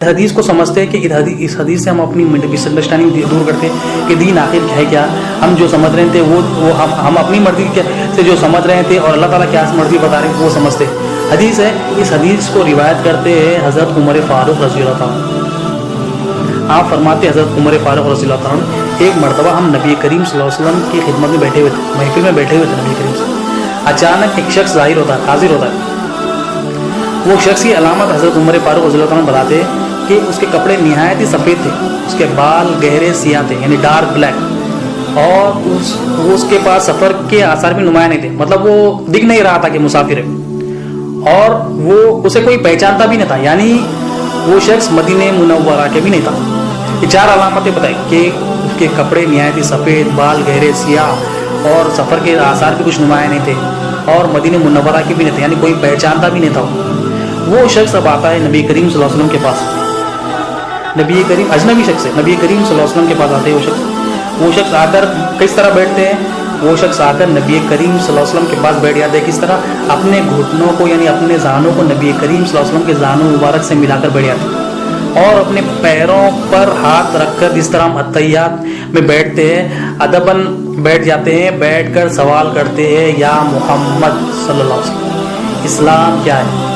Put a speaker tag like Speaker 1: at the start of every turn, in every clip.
Speaker 1: حدیث کو سمجھتے ہیں کہ اس حدیث سے ہم اپنی مس انڈرسٹینڈنگ دور کرتے ہیں کہ دین آخر ہے کیا. ہم جو سمجھ رہے تھے وہ ہم اپنی مرضی سے جو سمجھ رہے تھے اور اللہ تعالیٰ کیا مرضی بتا رہے ہیں وہ سمجھتے. حدیث ہے, اس حدیث کو روایت کرتے ہیں حضرت عمر فاروق رضی اللہ تعالیٰ. آپ فرماتے حضرت عمر فاروق رضی اللہ تعالیٰ, ایک مرتبہ ہم نبی کریم صلی اللہ علیہ وسلم کی خدمت میں بیٹھے ہوئے تھے, محفل میں بیٹھے ہوئے تھے نبی کریم سے. اچانک ایک شخص حاضر ہوتا ہے. وہ شخص کی علامت حضرت عمر فاروق رضی اللہ تعالیٰ بتاتے کہ اس کے کپڑے نہایت ہی سفید تھے, اس کے بال گہرے سیاہ تھے یعنی ڈارک بلیک, اور اس کے پاس سفر کے آثار بھی نمایاں نہیں تھے, مطلب وہ دکھ نہیں رہا تھا کہ مسافر ہے, اور وہ اسے کوئی پہچانتا بھی نہیں تھا, یعنی وہ شخص مدینہ منورہ کے بھی نہیں تھا. یہ 4 علامتیں بتائی کہ اس کے کپڑے نہایت ہی سفید, بال گہرے سیاہ اور سفر کے آثار بھی کچھ نمایاں نہیں تھے, اور مدینہ منورہ کے بھی نہیں تھے, یعنی کوئی پہچانتا بھی نہیں تھا. وہ شخص اب آتا ہے نبی کریم صلی اللہ علیہ وسلم کے پاس. نبی کریم اجنبی شخص ہے, نبی کریم صلی اللہ علیہ وسلم کے پاس آتے ہیں. وہ شخص آ کر کس طرح بیٹھتے ہیں, وہ شخص آ کر نبی کریم صلی اللہ علیہ وسلم کے پاس بیٹھ جاتے ہیں. کس طرح, اپنے گھٹنوں کو یعنی اپنے زانوں کو نبی کریم صلی اللہ علیہ وسلم کے زانوں مبارک سے ملا کر بیٹھ جاتے ہیں, اور اپنے پیروں پر ہاتھ رکھ کر جس طرح ہم اتحیات میں بیٹھتے ہیں ادباً بیٹھ جاتے ہیں. بیٹھ کر سوال کرتے ہیں, یا محمد صلی اللہ علیہ وسلم اسلام کیا ہے,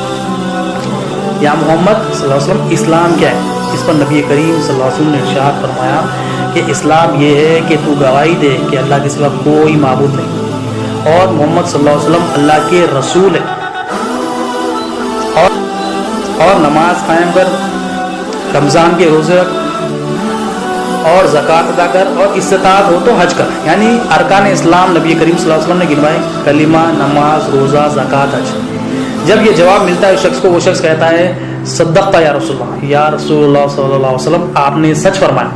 Speaker 1: یا محمد صلی اللہ علیہ وسلم اسلام کیا ہے. اس پر نبی کریم صلی اللہ علیہ وسلم نے ارشاد فرمایا کہ اسلام یہ ہے کہ تو گواہی دے کہ اللہ کے سوا کوئی معبود نہیں, اور محمد صلی اللہ علیہ وسلم اللہ کے رسول ہے, اور نماز قائم کر, رمضان کے روزے رکھ, اور زکوٰۃ ادا کر, اور استطاعت ہو تو حج کر. یعنی ارکان اسلام نبی کریم صلی اللہ علیہ وسلم نے گنوائے, کلمہ, نماز, روزہ, زکوٰۃ, حج. جب یہ جواب ملتا ہے اس شخص کو, وہ شخص کہتا ہے صدقت یا رسول اللہ, یا رسول اللہ صلی اللہ علیہ وسلم آپ نے سچ فرمایا.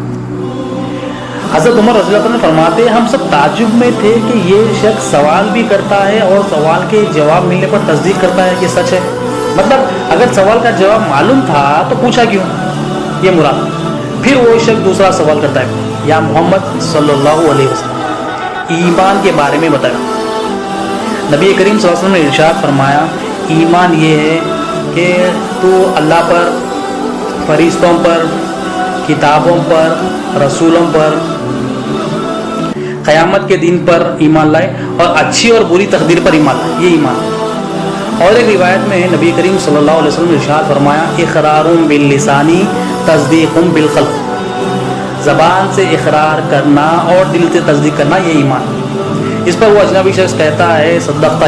Speaker 1: حضرت عمر رضی اللہ عنہ فرماتے ہم سب تعجب میں تھے کہ یہ شخص سوال بھی کرتا ہے اور سوال کے جواب ملنے پر تصدیق کرتا ہے کہ سچ ہے. مطلب اگر سوال کا جواب معلوم تھا تو پوچھا کیوں, یہ مراد. پھر وہ شخص دوسرا سوال کرتا ہے, یا محمد صلی اللہ علیہ وسلم ایمان کے بارے میں بتایا. نبی کریم صلی اللہ علیہ وسلم نے ارشاد فرمایا ایمان یہ ہے کہ تو اللہ پر, فرشتوں پر, کتابوں پر, رسولوں پر, قیامت کے دن پر ایمان لائے, اور اچھی اور بری تقدیر پر ایمان لائے. یہ ایمان. اور ایک روایت میں نبی کریم صلی اللہ علیہ وسلم نے ارشاد فرمایا اقرار باللسانی تصدیق بالقلب, زبان سے اقرار کرنا اور دل سے تصدیق کرنا, یہ ایمان. اس پر وہ اجنبی شخص کہتا ہے صدقت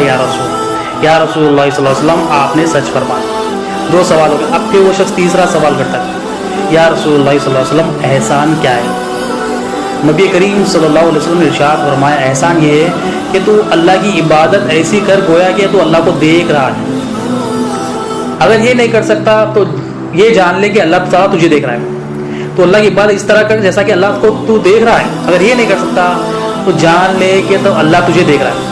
Speaker 1: یا رسول اللہ صلی اللہ علیہ وسلم آپ نے سچ فرمایا. 2 سوال ہو گئے. اب پھر وہ شخص تیسرا سوال کرتا ہے, یا رسول اللہ صلی اللہ علیہ وسلم احسان کیا ہے. نبی کریم صلی اللہ علیہ وسلم نے ارشاد فرمایا احسان یہ ہے کہ تو اللہ کی عبادت ایسی کر گویا کہ تو اللہ کو دیکھ رہا ہے. اگر یہ نہیں کر سکتا تو یہ جان لے کہ اللہ تعالیٰ تجھے دیکھ رہا ہے, تو اللہ کی عبادت اس طرح کر جیسا کہ اللہ کو تو دیکھ رہا ہے. اگر یہ نہیں کر سکتا تو جان لے کہ تو اللہ تجھے دیکھ رہا ہے.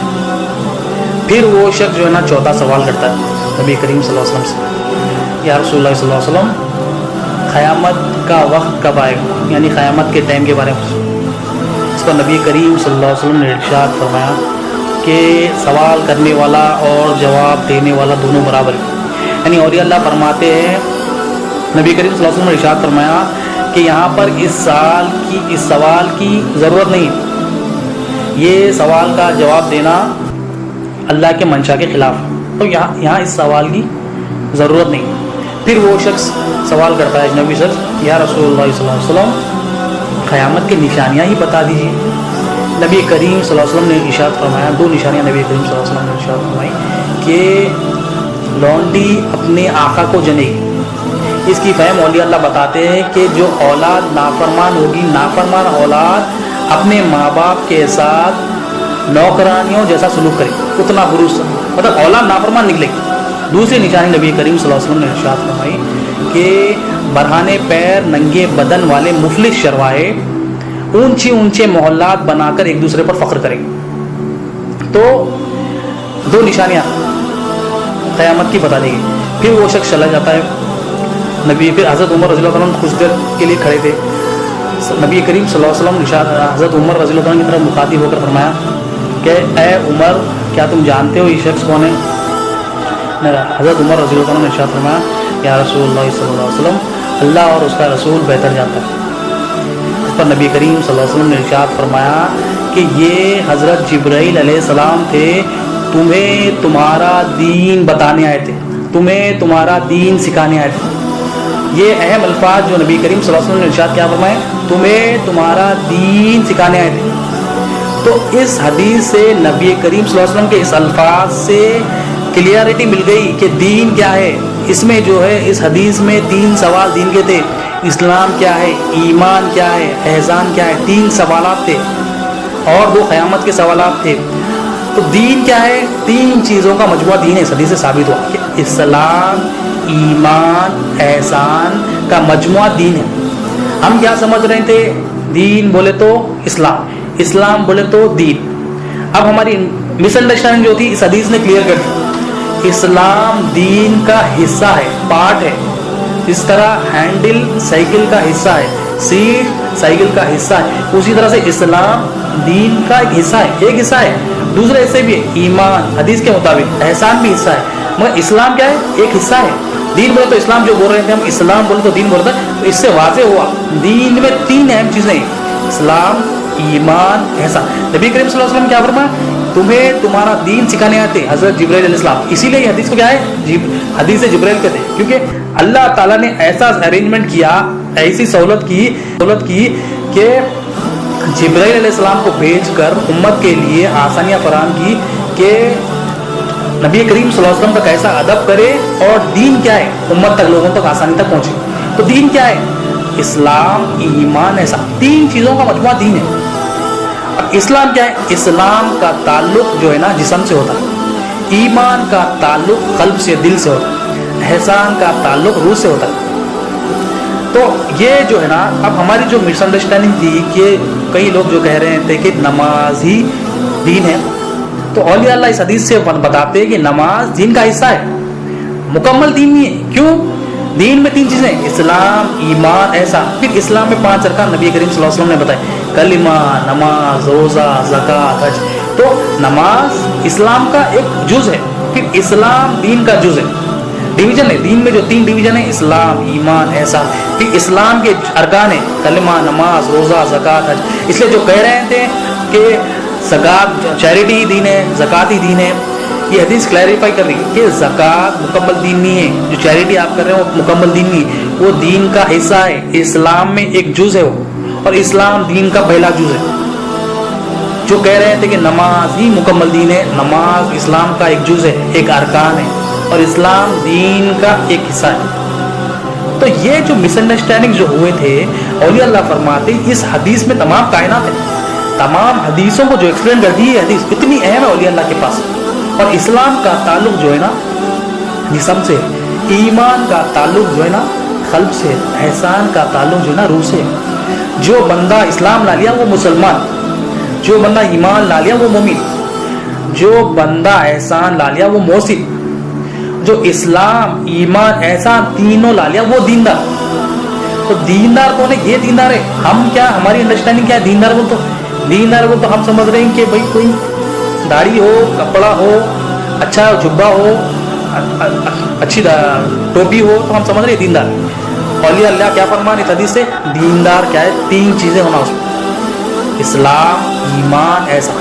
Speaker 1: پھر وہ شخص جو ہے نا 4تھا سوال کرتا ہے نبی کریم صلی اللہ علیہ وسلم سے, یا رسول اللہ صلی اللہ علیہ وسلم قیامت کا وقت کب آئے گا, یعنی قیامت کے ٹائم کے بارے میں. اس پر نبی کریم صلی اللہ علیہ وسلم نے ارشاد فرمایا کہ سوال کرنے والا اور جواب دینے والا دونوں برابر ہیں. یعنی اور یہ اللہ فرماتے ہیں, نبی کریم صلی اللہ علیہ وسلم نے ارشاد فرمایا کہ یہاں پر اس سوال کی ضرورت نہیں, یہ سوال کا جواب دینا اللہ کے منشا کے خلاف, تو یہاں اس سوال کی ضرورت نہیں. پھر وہ شخص سوال کرتا ہے نبی شخص, یا رسول اللہ صلی اللہ علیہ وسلم قیامت کی نشانیاں ہی بتا دیجیے. نبی کریم صلی اللہ علیہ وسلم نے ارشاد فرمایا, 2 نشانیاں نبی کریم صلی اللہ علیہ وسلم نے ارشاد فرمائی کہ لونڈی اپنے آقا کو جنے گی. اس کی فہم اولیاء اللہ بتاتے ہیں کہ جو اولاد نافرمان ہوگی, نافرمان اولاد اپنے ماں باپ کے ساتھ نوکرانیوں جیسا سلوک کرے, اتنا بروس, مطلب اولاد نافرمان نکلے گی. دوسری نشانی نبی کریم صلی اللہ علیہ وسلم نے ارشاد فرمائی کہ برہانے پیر ننگے بدن والے مفلس شروائے اونچے محلات بنا کر ایک دوسرے پر فخر کریں. تو 2 نشانیاں قیامت کی بتا دی گئی. پھر وہ شخص چلا جاتا ہے. پھر حضرت عمر رضی اللہ عنہ کچھ دیر کے لیے کھڑے تھے. نبی کریم صلی اللہ علیہ وسلم حضرت عمر رضی اللہ عنہ کی طرف مخاطب ہو کر فرمایا کہ اے عمر کیا تم جانتے ہو یہ شخص کون ہے. حضرت عمر رضی اللہ عنہ نے ارشاد فرمایا یا رسول اللہ صلی اللہ علیہ وسلم اللہ اور اس کا رسول بہتر جانتا ہے۔ اس پر نبی کریم صلی اللہ علیہ وسلم نے ارشاد فرمایا کہ یہ حضرت جبرائیل علیہ السلام تھے، تمہیں تمہارا دین بتانے آئے تھے، تمہیں تمہارا دین سکھانے آئے تھے۔ یہ اہم الفاظ جو نبی کریم صلی اللہ علیہ وسلم نے ارشاد کیا فرمائے، تمہیں تمہارا دین سکھانے آئے تھے۔ تو اس حدیث سے نبی کریم صلی اللہ علیہ وسلم کے اس الفاظ سے کلیئرٹی مل گئی کہ دین کیا ہے۔ اس میں جو ہے اس حدیث میں 3 سوال دین کے تھے، اسلام کیا ہے، ایمان کیا ہے، احسان کیا ہے، 3 سوالات تھے اور 2 قیامت کے سوالات تھے۔ تو دین کیا ہے، 3 چیزوں کا مجموعہ دین ہے۔ اس حدیث سے ثابت ہوا کہ اسلام، ایمان، احسان کا مجموعہ دین ہے۔ ہم کیا سمجھ رہے تھے، دین بولے تو اسلام، اسلام بولے تو دین۔ اب ہماری مس انڈرسٹینڈنگ جو تھی اس حدیث نے کلیئر کر دی، اسلام دین کا حصہ ہے، پارٹ ہے۔ اس طرح ہینڈل سائیکل کا حصہ ہے، سیٹ سائیکل کا حصہ ہے، اسی طرح سے اسلام دین کا ایک حصہ ہے، ایک حصہ ہے۔ دوسرے حصے بھی ہے، ایمان حدیث کے مطابق، احسان بھی حصہ ہے، مگر اسلام کیا ہے، ایک حصہ ہے۔ دین بولے تو اسلام جو بول رہے تھے ہم، اسلام بولے تو دین بولتے ہیں، تو اس سے واضح ہوا دین میں 3 اہم چیزیں ہیں، اسلام، ایمان، احسان۔ نبی کریم صلی اللہ علیہ وسلم کیا فرمایا، تمہیں تمہارا دین سکھانے آتے حضرت جبرائیل علیہ السلام۔ اسی لیے یہ حدیث کو کیا ہے، حدیث جبرائیل کہتے ہیں، کیونکہ اللہ تعالیٰ نے ایسا ارینجمنٹ کیا، ایسی سہولت کی کہ جبرائیل علیہ السلام کو بھیج کر امت کے لیے آسانیاں فراہم کی کہ نبی کریم صلی اللہ علیہ وسلم کا کیسا ادب کرے اور دین کیا ہے امت تک، لوگوں تک آسانی تک پہنچے۔ تو دین کیا ہے، اسلام، ایمان، احسان، 3 چیزوں کا مجموعہ دین ہے۔ اب اسلام کیا ہے، اسلام کا تعلق جو ہے نا جسم سے ہوتا ہے، ایمان کا تعلق قلب سے، دل سے ہوتا ہے، احسان کا تعلق روح سے ہوتا ہے۔ تو یہ جو ہے نا، اب ہماری جو مس انڈرسٹینڈنگ تھی کہ کئی لوگ جو کہہ رہے تھے کہ نماز ہی دین ہے، تو اولیاء اللہ اس حدیث سے بتاتے ہیں کہ نماز دین کا حصہ ہے، مکمل دین نہیں ہے۔ کیوں؟ دین میں 3 چیزیں، اسلام، ایمان، احسان۔ پھر اسلام میں 5 ارکان نبی کریم صلی اللہ علیہ وسلم نے بتائے، کلمہ، نماز، روزہ، زکوٰۃ، حج۔ تو نماز اسلام کا ایک جز ہے، پھر اسلام دین کا جز ہے، ڈویژن ہے۔ دین میں جو 3 ڈویژن ہیں، اسلام، ایمان، احسان، پھر اسلام کے ارکان ہیں کلمہ، نماز، روزہ، زکوٰۃ، حج۔ اس لیے جو کہہ رہے تھے کہ زکوٰۃ چیریٹی ہی دین ہے، زکوٰۃ ہی دین ہے، یہ حدیث کلیریفائی کر رہی ہے کہ زکوٰۃ مکمل دین نہیں ہے، جو چیریٹی آپ کر رہے ہیں وہ مکمل دین نہیں ہے، وہ دین کا حصہ ہے، اسلام میں ایک جز ہے وہ، اور اسلام دین کا پہلا جز ہے۔ جو کہہ رہے تھے کہ نماز ہی مکمل دین ہے، نماز اسلام کا ایک جز ہے، ایک ارکان ہے، اور اسلام دین کا ایک حصہ ہے۔ تو یہ جو مس انڈرسٹینڈنگ جو ہوئے تھے، اولیاء اللہ فرماتے اس حدیث میں تمام کائنات ہے، تمام حدیثوں کو جو ایکسپلین کر دی ہے، حدیث اتنی اہم ہے اولیاء اللہ کے پاس۔ اور اسلام کا تعلق جو ہے نا جسم سے، ایمان کا تعلق جو ہے نا قلب سے، احسان کا تعلق جو ہے نا روح سے۔ جو بندہ اسلام لا لیا وہ مسلمان، جو بندہ ایمان لا لیا وہ مومن، جو بندہ احسان لا لیا وہ محسن، جو اسلام، ایمان، احسان تینوں لا لیا وہ دیندار۔ تو دیندار کون ہے؟ یہ دیندار ہے۔ ہم کیا، ہماری انڈرسٹینڈنگ کیا ہے دیندار بول تو؟ دیندار بول تو ہم سمجھ رہے ہیں کہ بھائی کوئی داڑھی ہو، کپڑا ہو، اچھا جبہ ہو، اچھی ٹوپی ہو تو ہم سمجھ رہے ہیں دیندار۔ اولیاء اللہ کیا فرمان اس حدیث سے؟ دیندار کیا ہے؟ 3 چیزیں ہونا اس میں، اسلام، ایمان، احسان۔